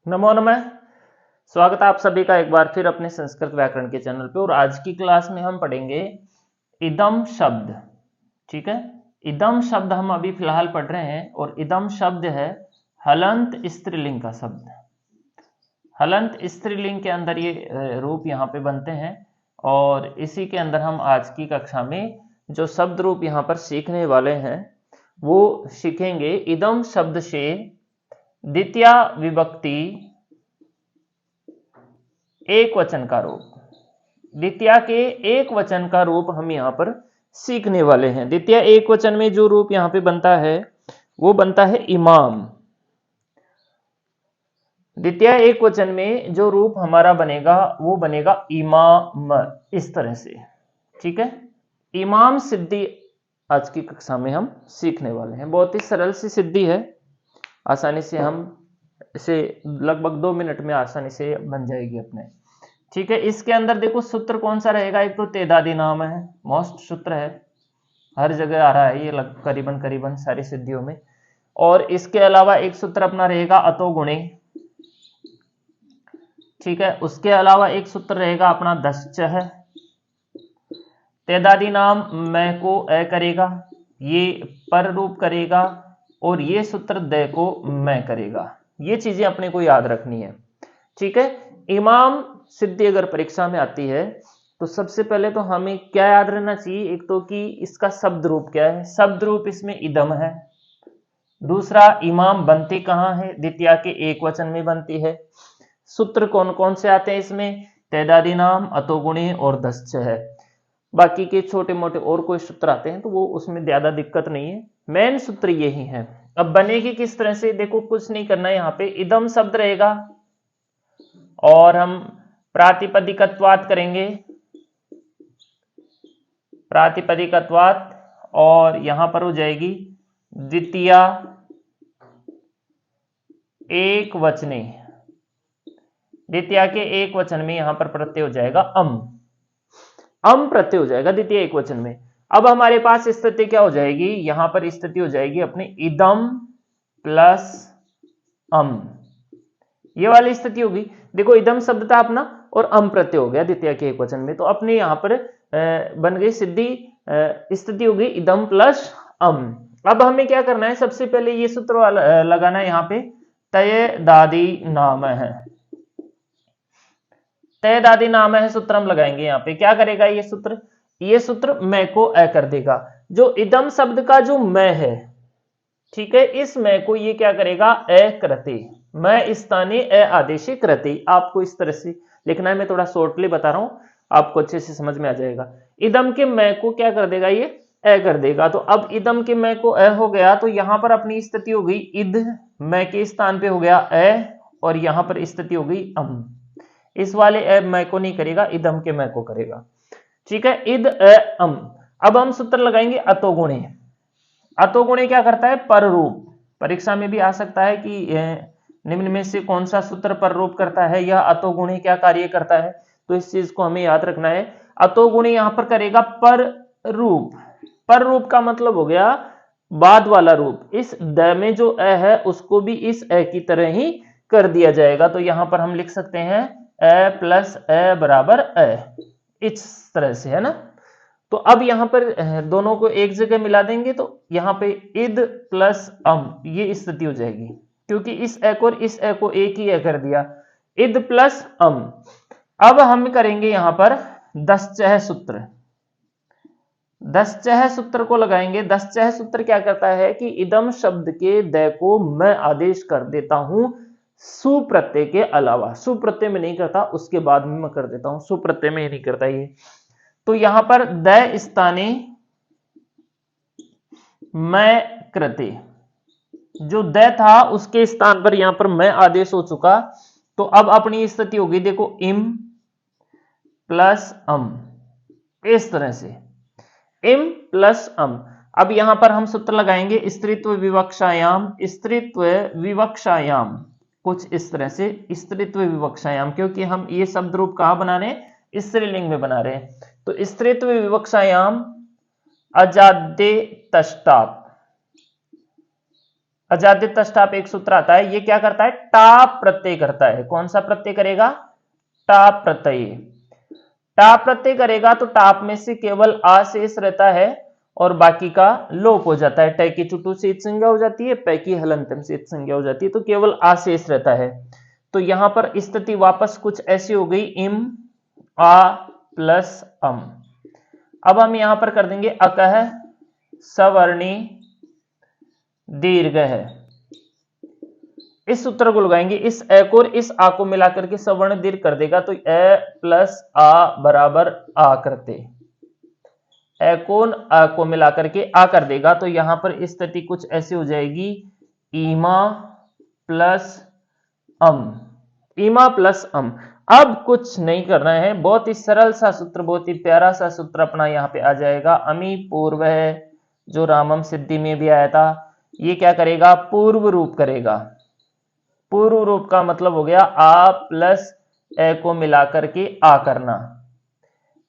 नमो नमः। स्वागत है आप सभी का एक बार फिर अपने संस्कृत व्याकरण के चैनल पे। और आज की क्लास में हम पढ़ेंगे इदम शब्द। ठीक है, इदम शब्द हम अभी फिलहाल पढ़ रहे हैं और इदम शब्द है हलंत स्त्रीलिंग का शब्द। हलंत स्त्रीलिंग के अंदर ये रूप यहाँ पे बनते हैं और इसी के अंदर हम आज की कक्षा में जो शब्द रूप यहाँ पर सीखने वाले हैं वो सीखेंगे। इदम शब्द से द्वितीया विभक्ति एक वचन का रूप, द्वितीया के एक वचन का रूप हम यहाँ पर सीखने वाले हैं। द्वितीया एक वचन में जो रूप यहाँ पे बनता है वो बनता है इमाम। द्वितीया एक वचन में जो रूप हमारा बनेगा वो बनेगा इमाम, इस तरह से। ठीक है, इमाम सिद्धि आज की कक्षा में हम सीखने वाले हैं। बहुत ही सरल सी सिद्धि है, आसानी से हम इसे लगभग 2 मिनट में आसानी से बन जाएगी अपने। ठीक है, इसके अंदर देखो सूत्र कौन सा रहेगा। एक तो तेदादी नाम है, मोस्ट सूत्र है, हर जगह आ रहा है ये करीबन करीबन सारी सिद्धियों में। और इसके अलावा एक सूत्र अपना रहेगा अतो गुणे। ठीक है, उसके अलावा एक सूत्र रहेगा अपना दश्च है। तेदादी नाम मैं को ए करेगा, ये पर रूप करेगा और ये सूत्र दे को मैं करेगा। ये चीजें अपने को याद रखनी है। ठीक है, इमाम सिद्धि अगर परीक्षा में आती है तो सबसे पहले तो हमें क्या याद रहना चाहिए। एक तो कि इसका शब्द रूप क्या है, शब्द रूप इसमें इदम है। दूसरा, इमाम बनती कहाँ है, द्वितीया के एक वचन में बनती है। सूत्र कौन कौन से आते हैं इसमें, तेदादी नाम, अतोगुणी और दश्च है। बाकी के छोटे मोटे और कोई सूत्र आते हैं तो वो उसमें ज्यादा दिक्कत नहीं है, मेन सूत्र यही है। अब बनेगी किस तरह से, देखो कुछ नहीं करना है। यहाँ पे इदम शब्द रहेगा और हम प्रातिपदिकत्वात करेंगे, प्रातिपदिकत्वात, और यहां पर हो जाएगी द्वितीया एक वचने। द्वितीया के एक वचन में यहां पर प्रत्यय हो जाएगा अम प्रत्यय हो जाएगा द्वितीय एक वचन में। अब हमारे पास स्थिति क्या हो जाएगी, यहां पर स्थिति हो जाएगी अपनी इदम प्लस अम, ये वाली स्थिति होगी। देखो इदम शब्द था अपना और अम प्रत्यय हो गया द्वितीय के एक वचन में, तो अपने यहां पर बन गई सिद्धि, स्थिति हो गई इदम प्लस अम। अब हमें क्या करना है, सबसे पहले ये सूत्र लगाना है यहाँ पे, तय दादी नाम है। तय दादी नाम है सूत्र हम लगाएंगे यहाँ पे। क्या करेगा ये सूत्र, ये सूत्र मैं को ए कर देगा। जो इदम शब्द का जो मैं है, ठीक है, इस मैं को ये क्या करेगा, ए करते, मैं स्थानीय ए आदेशी करते। आपको इस तरह से लिखना है, मैं थोड़ा शॉर्टली बता रहा हूं, आपको अच्छे से समझ में आ जाएगा। इदम के मैं को क्या कर देगा, ये ए कर देगा। तो अब इदम के मैं को ए हो गया, तो यहां पर अपनी स्थिति हो गई इद, मैं के स्थान पे हो गया ए, और यहां पर स्थिति हो गई अम। इस वाले ए मैं को नहीं करेगा, इदम के मैं को करेगा। ठीक है, इद ए अम। अब हम सूत्र लगाएंगे अतोगुणे। अतोगुणे क्या करता है, पर रूप। परीक्षा में भी आ सकता है कि निम्न में से कौन सा सूत्र पर रूप करता है या अतोगुणी क्या कार्य करता है, तो इस चीज को हमें याद रखना है। अतोगुणी यहां पर करेगा पर रूप। पर रूप का मतलब हो गया बाद वाला रूप। इस द में जो ए है उसको भी इस ए की तरह ही कर दिया जाएगा। तो यहां पर हम लिख सकते हैं ए प्लस ए बराबर ए, इस तरह से, है ना। तो अब यहां पर दोनों को एक जगह मिला देंगे तो यहां पे इद प्लस अम, ये स्थिति हो जाएगी, क्योंकि इस ए को और इस ए को एक ही ए कर दिया, इद प्लस अम। अब हम करेंगे यहां पर दश्चह सूत्र। दश्चह सूत्र को लगाएंगे। दश्चह सूत्र क्या करता है कि इदम शब्द के द को मैं आदेश कर देता हूं सुप्रत्यय के अलावा। सुप्रत्यय में नहीं करता, उसके बाद में मैं कर देता हूं, सुप्रत्यय में नहीं करता ये। तो यहां पर द स्थाने मैं कृते, जो द था उसके स्थान पर यहां पर मैं आदेश हो चुका। तो अब अपनी स्थिति होगी, देखो इम प्लस अम, इस तरह से इम प्लस अम। अब यहां पर हम सूत्र लगाएंगे स्त्रीत्व विवक्षायाम। स्त्रीत्व विवक्षायाम कुछ इस तरह से, स्त्रीत्व विवक्षायाम, क्योंकि हम ये शब्द रूप कहां बना रहे हैं, स्त्रीलिंग में बना रहे हैं। तो स्त्रीत्व विवक्षायाम अजाद्य तष्टाप, अजादित तष्टाप एक सूत्र आता है, ये क्या करता है, टाप प्रत्यय करता है। कौन सा प्रत्यय करेगा, टाप प्रत्यय। टाप प्रत्यय करेगा तो टाप में से केवल आ शेष रहता है और बाकी का लोप हो जाता है। टय की चुटु से इत संज्ञा हो जाती है, पै की हलंतम से इत संज्ञा हो जाती है, तो केवल आ शेष रहता है। तो यहां पर स्थिति वापस कुछ ऐसी हो गई, इम आ प्लस अम। अब हम यहां पर कर देंगे अकह सवर्णी दीर्घ है। इस सूत्र को लगाएंगे, इस ए को और इस आ को मिलाकर के सवर्ण दीर्घ कर देगा, तो ए प्लस आ बराबर आ करते, ए कोन आ को मिलाकर के आ कर देगा, तो यहां पर स्थिति कुछ ऐसी हो जाएगी, ईमा प्लस अम, ईमा प्लस अम। अब कुछ नहीं करना है, बहुत ही सरल सा सूत्र, बहुत ही प्यारा सा सूत्र अपना यहाँ पे आ जाएगा। अमी पूर्व है, जो रामम सिद्धि में भी आया था, ये क्या करेगा, पूर्व रूप करेगा। पूर्व रूप का मतलब हो गया आ प्लस ए को मिलाकर के आ करना,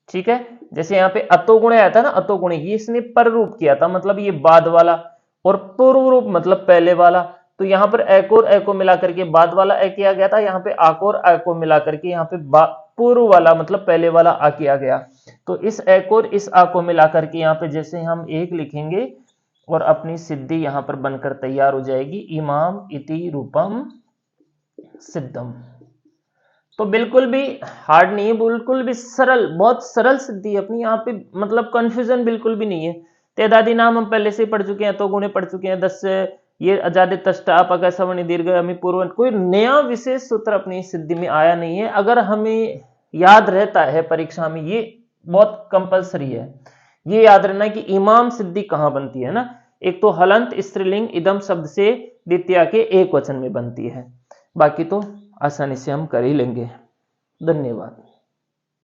ठीक है। जैसे यहाँ पे अतोगुण आया था ना, अतोगुणी, ये इसने पर रूप किया था, मतलब ये बाद वाला, और पूर्व रूप मतलब पहले वाला। तो यहाँ पर ए को और ए को मिलाकर के बाद वाला ए किया गया था, यहाँ पे आ को और ए को मिलाकर के यहाँ पे पूर्व वाला मतलब पहले वाला आ किया गया। तो इस ए को और इस आ को मिलाकर के यहाँ पे जैसे हम एक लिखेंगे और अपनी सिद्धि यहाँ पर बनकर तैयार हो जाएगी, इमाम इति रूपम सिद्धम। तो बिल्कुल भी हार्ड नहीं है, बिल्कुल भी सरल, बहुत सरल सिद्धि है अपनी, यहाँ पे मतलब कंफ्यूजन बिल्कुल भी नहीं है। तेदादी नाम हम पहले से ही पढ़ चुके हैं, तो गुणे पढ़ चुके हैं, 10 से ये अजादित तष्टाप अगर सवर्णी दीर्घ अमी पूर्व, कोई नया विशेष सूत्र अपनी सिद्धि में आया नहीं है। अगर हमें याद रहता है परीक्षा में, ये बहुत कंपलसरी है, ये याद रहना कि इमाम सिद्धि कहाँ बनती है ना, एक तो हलंत स्त्रीलिंग इदम शब्द से द्वितीया के एक वचन में बनती है, बाकी तो आसानी से हम कर ही लेंगे। धन्यवाद।